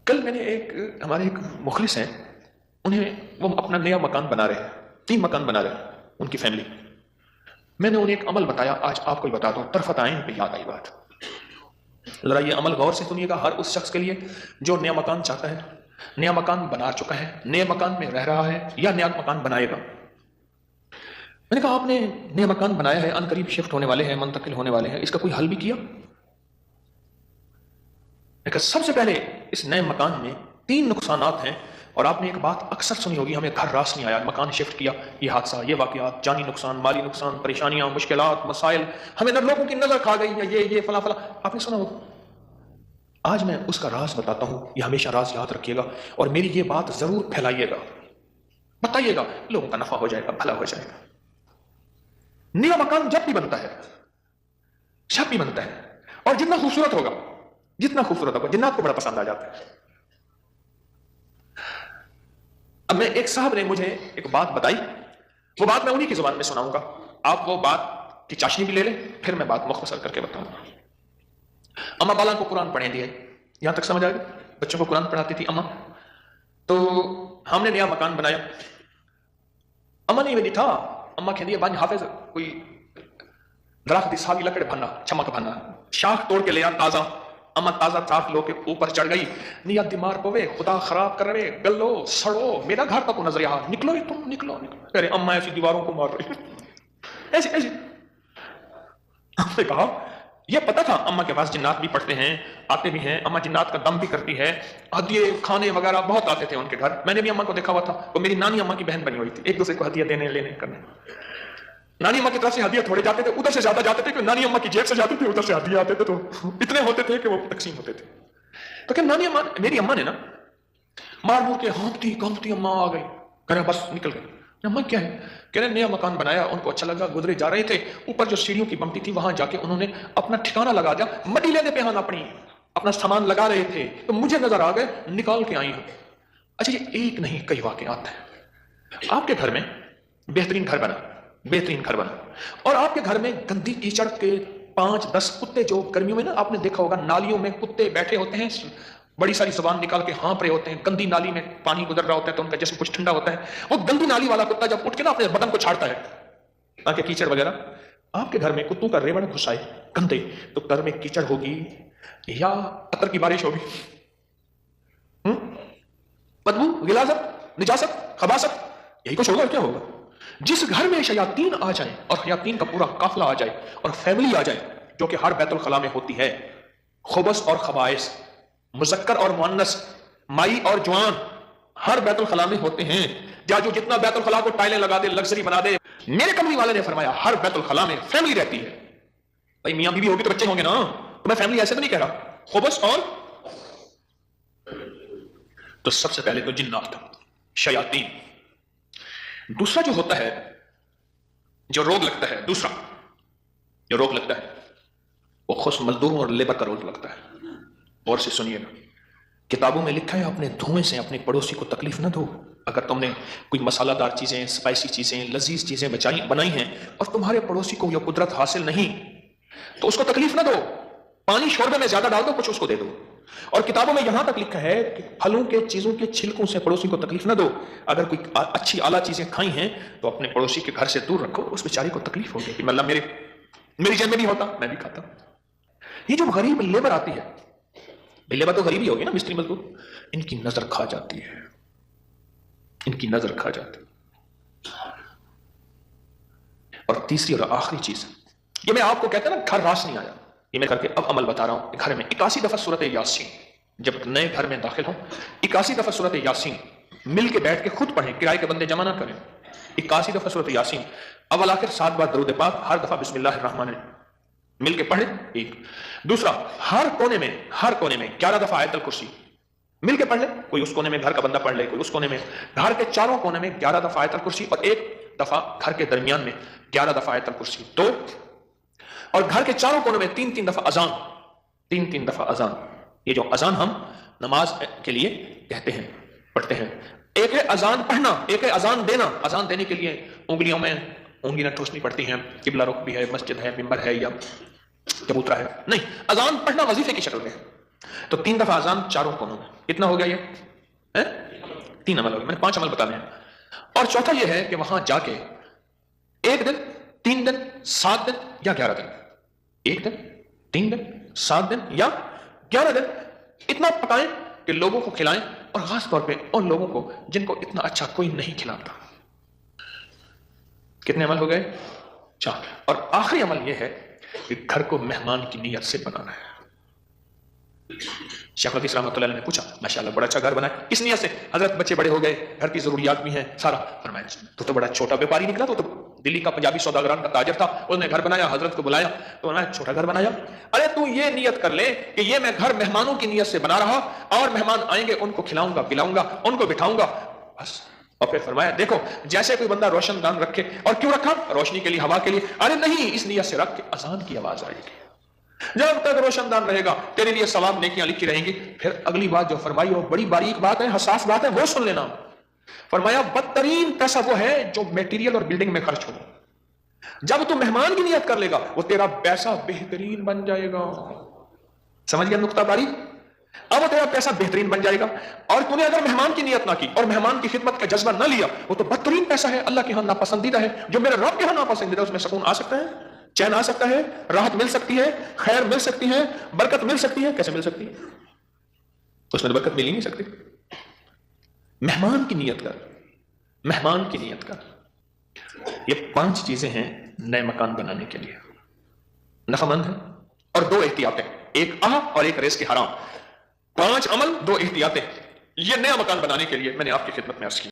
کل میں نے ہمارے ایک مخلص ہیں، وہ اپنا نیا مکان بنا رہے ہیں، 3 مکان بنا رہے ہیں ان کی فیملی. میں نے انہیں ایک عمل بتایا، آج آپ کو بتا دو، طرفت عین پہ یاد آئی بات. ذرا یہ عمل غور سے سنیے گا، ہر اس شخص کے لیے جو نیا مکان چاہتا ہے، نیا مکان بنا چکا ہے، نئے مکان میں رہ رہا ہے یا نیا مکان بنائے گا. میں نے کہا آپ نے نیا مکان بنایا ہے، ان قریب شفٹ ہونے والے ہیں، منتقل ہونے والے ہیں، اس کا کوئی حل بھی کیا؟ لیکن سب سے پہلے اس نئے مکان میں 3 نقصانات ہیں، اور آپ نے ایک بات اکثر سنی ہوگی، ہمیں گھر راس نہیں آیا، مکان شفٹ کیا، یہ حادثہ، یہ واقعات، جانی نقصان، مالی نقصان، پریشانیاں، مشکلات، مسائل، ہمیں نہ لوگوں کی نظر کھا گئی، یا یہ فلاں فلاں، آپ نے سنا ہوگا. آج میں اس کا راز بتاتا ہوں، یہ ہمیشہ راز یاد رکھیے گا، اور میری یہ بات ضرور پھیلائیے گا، بتائیے گا، لوگوں کا نفع ہو جائے گا، بھلا ہو جائے گا. نیا مکان جب بھی بنتا ہے اور جتنا خوبصورت ہوگا جنات کو بڑا پسند آ جاتا ہے. اب میں ایک صاحب نے مجھے ایک بات بتائی، وہ بات میں انہی کی زبان میں سناؤں گا، آپ وہ بات کی چاشنی بھی لے لیں، پھر میں بات مختصر کر کے بتاؤں گا. اما بالا کو قرآن پڑھیں دیے، یہاں تک سمجھ آ گئی؟ بچوں کو قرآن پڑھاتی تھی اما. تو ہم نے نیا مکان بنایا، اما نہیں ویلی تھا، اما کہہ دیا بانج حافظ کوئی درخت دی ساوی لکڑ بھنا، چمک بھنا، شاخ توڑ کے لیا تازہ. اما تازہ شاخ لو کے اوپر چڑھ گئی، نیا دمار پوے، خدا خراب کر رہے، گلو سڑو، میرا گھر تک نظر یہاں، نکلو ہی تم، نکلو. کہہ رہے اما ایسی دیواروں کو مار رہی ایسی. ہم نے کہا یہ پتا تھا اما کے پاس جنات بھی پڑھتے ہیں، آتے بھی ہیں، اما جنات کا دم بھی کرتی ہے، ہدیے کھانے وغیرہ بہت آتے تھے ان کے گھر. میں نے بھی اما کو دیکھا ہوا تھا، وہ میری نانی اما کی بہن بنی ہوئی تھی، ایک دوسرے کو ہدیہ دینے لینے کرنے. نانی اما کی طرف سے ہدیہ تھوڑے جاتے تھے، ادھر سے زیادہ جاتے تھے، کیونکہ نانی اما کی جیب سے جاتے تھے، ادھر سے ہدیہ آتے تھے، تو اتنے ہوتے تھے کہ وہ تقسیم ہوتے تھے. تو کہ نانی اما، میری اما نے نا مار مور کے ہانپتی کانپتی اما آ گئی، کہہ رہے بس نکل گئی. اما کیا ہے؟ کہہ رہے نیا مکان بنایا، ان کو اچھا لگا، گزرے جا رہے تھے، اوپر جو سیڑھیوں کی بمٹی تھی وہاں جا کے انہوں نے اپنا ٹھکانہ لگا دیا، مٹی لینے پہ اپنا سامان لگا رہے تھے، تو مجھے نظر آ گئے، نکال کے آئی ہوں. اچھا یہ ایک نہیں کئی واقعات ہیں. آپ کے گھر میں بہترین گھر بنا، اور آپ کے گھر میں گندی کیچڑ کے 5-10 کتے، جو گرمیوں میں نا آپ نے دیکھا ہوگا نالیوں میں کتے بیٹھے ہوتے ہیں، بڑی ساری زبان نکال کے ہانپ رہے ہوتے ہیں، گندی نالی میں پانی گزر رہا ہوتا ہے تو ان کا جسم کچھ ٹھنڈا ہوتا ہے، وہ گندی نالی والا کتا جب اٹھ کے نا اپنے بدن کو چھاڑتا ہے تاکہ کیچڑ وغیرہ، آپ کے گھر میں کتوں کا ریوڑ گھسائے گندے، تو گھر میں کیچڑ ہوگی یا قطر کی بارش ہوگی، بدبو، غلاظت، نجاست، خباثت، یہی کچھ ہوگا. کیا ہوگا؟ جس گھر میں شیاطین آ جائیں اور شیاطین کا پورا قافلہ آ جائے اور فیملی آ جائے، جو کہ ہر بیت الخلاء میں ہوتی ہے، خبث اور خبائث، مذکر اور مؤنث، مائی اور جوان، ہر بیت الخلاء میں ہوتے ہیں. جو جتنا بیت الخلاء کو ٹائلیں لگا دے، لگژری بنا دے، میرے کملی والے نے فرمایا ہر بیت الخلاء میں فیملی رہتی ہے. بھائی میاں بیوی ہوگی تو بچے ہوں گے نا، تو میں فیملی ایسے تو نہیں کہہ رہا، خبث اور. تو سب سے پہلے تو جنات، شیاطین. دوسرا جو ہوتا ہے، جو روگ لگتا ہے، وہ خود مزدوروں اور لیبر کا روگ لگتا ہے. اور سے سنیے گا، کتابوں میں لکھا ہے اپنے دھوئیں سے اپنے پڑوسی کو تکلیف نہ دو. اگر تم نے کوئی مسالہ دار چیزیں، اسپائسی چیزیں، لذیذ چیزیں بنائی ہیں اور تمہارے پڑوسی کو یہ قدرت حاصل نہیں، تو اس کو تکلیف نہ دو. پانی شوربے میں زیادہ ڈال دو، کچھ اس کو دے دو. اور کتابوں میں یہاں تک لکھا ہے کہ پھلوں کے چیزوں کے چھلکوں سے پڑوسی کو تکلیف نہ دو. اگر کوئی اچھی اعلیٰ چیزیں کھائی ہیں تو اپنے پڑوسی کے گھر سے دور رکھو، اس بیچارے کو تکلیف ہوگی کہ مطلب میری جیب میں نہیں ہوتا، میں بھی کھاتا. یہ جو غریب لیبر آتی ہے، لیبر تو غریب ہی ہوگی نا، مستری مزدور، ان کی نظر کھا جاتی ہے. اور تیسری اور آخری چیز، یہ میں آپ کو کہتا نا گھر راس نہیں آیا، یہ میں کر کے اب عمل بتا رہا ہوں. گھر میں 81 دفعہ سورۃ یاسین، جب نئے گھر میں داخل ہوں 81 دفعہ سورۃ یاسین مل کے بیٹھ کے خود پڑھیں، کرائے کے بندے جمع نہ کریں. 81 دفعہ سورۃ یاسین، اول آخر 7 بار درود پاک، ہر دفعہ بسم اللہ الرحمن الرحیم مل کے پڑھیں. ایک دوسرا، ہر کونے میں 11 دفعہ آیت الکرسی مل کے پڑھ لیں. کوئی اس کونے میں گھر کا بندہ پڑھ لے، کوئی اس کونے میں، گھر کے چاروں کونے میں 11 دفعہ آیت الکرسی، اور ایک دفعہ گھر کے درمیان میں 11 دفعہ آیت الکرسی. دو، اور گھر کے چاروں کونوں میں 3 دفعہ اذان، 3 دفعہ اذان. یہ جو اذان ہم نماز کے لیے کہتے ہیں، پڑھتے ہیں. ایک ہے اذان پڑھنا، ایک ہے اذان دینا. اذان دینے کے لیے انگلیوں میں انگلیاں ٹھوسنی پڑتی ہیں، قبلہ رخ بھی ہے، مسجد ہے، ممبر ہے یا چبوترا ہے. نہیں، اذان پڑھنا وظیفے کی شکل میں ہے. تو 3 دفعہ اذان چاروں کونوں میں. اتنا ہو گیا یہ 3 عمل ہو گئے، میں نے 5 عمل بتانے ہیں۔ اور چوتھا یہ ہے کہ وہاں جا کے 1 دن 3 دن 7 دن یا 11 دن، 1 دن 3 دن 7 دن یا 11 دن اتنا پکائیں کہ لوگوں کو کھلائیں، اور خاص طور پہ ان لوگوں کو جن کو اتنا اچھا کوئی نہیں کھلاتا۔ کتنے عمل ہو گئے؟ 4۔ اور آخری عمل یہ ہے کہ گھر کو مہمان کی نیت سے بنانا ہے۔ شیخ الحدیث رحمۃ اللہ علیہ نے پوچھا، ماشاءاللہ بڑا اچھا گھر بنا ہے، کس نیت سے؟ حضرت بچے بڑے ہو گئے، گھر کی ضروریات بھی ہیں سارا۔ فرمایا تو بڑا چھوٹا بیپاری نکلا، تو دلی کا پنجابی سوداگران کا تاجر تھا، اس نے گھر بنایا، حضرت کو بلایا تو انہوں نے چھوٹا گھر بنایا۔ ارے تو یہ نیت کر لے کہ یہ میں گھر مہمانوں کی نیت سے بنا رہا، اور مہمان آئیں گے ان کو کھلاؤں گا پلاؤں گا، ان کو بٹھاؤں گا بس۔ اور پھر فرمایا دیکھو جیسے کوئی بندہ روشن دان رکھے، اور کیوں رکھا؟ روشنی کے لیے، ہوا کے لیے۔ ارے نہیں، اس نیت سے رکھ کے اذان کی آواز آئے گی، جب تک روشن دان رہے گا تیرے لیے ثواب نیکیاں لکھی رہیں گی۔ پھر اگلی بات جو فرمائی وہ بڑی باریک بات ہے، حساس بات ہے، وہ سن لینا۔ فرمایا بدترین پیسہ وہ ہے جو میٹیریل اور بلڈنگ میں خرچ ہو۔ جب تو مہمان کی نیت کر لے گا وہ تیرا پیسہ بہترین بن جائے گا۔ سمجھ گیا نقطہ باریک؟ اب وہ تیرا پیسہ بہترین بن جائے گا، اور تو نے اگر مہمان کی نیت نہ کی اور مہمان کی خدمت کا جذبہ نہ لیا، وہ تو بدترین پیسہ ہے، اللہ کے ہاں ناپسندیدہ ہے۔ جو میرے رب کے ہاں ناپسندیدہ، اس میں سکون آ سکتا ہے، چین آ سکتا ہے، راحت مل سکتی ہے، خیر مل سکتی ہے، برکت مل سکتی ہے۔ کیسے مل سکتی ہے؟ اس میں برکت مل ہی نہیں سکتی۔ مہمان کی نیت کر، مہمان کی نیت کر۔ یہ 5 چیزیں ہیں نئے مکان بنانے کے لیے، نفع مند ہے، اور 2 احتیاطیں، ایک اور ایک ریس کے حرام۔ 5 عمل 2 احتیاطیں، یہ نیا مکان بنانے کے لیے میں نے آپ کی خدمت میں عرض کی۔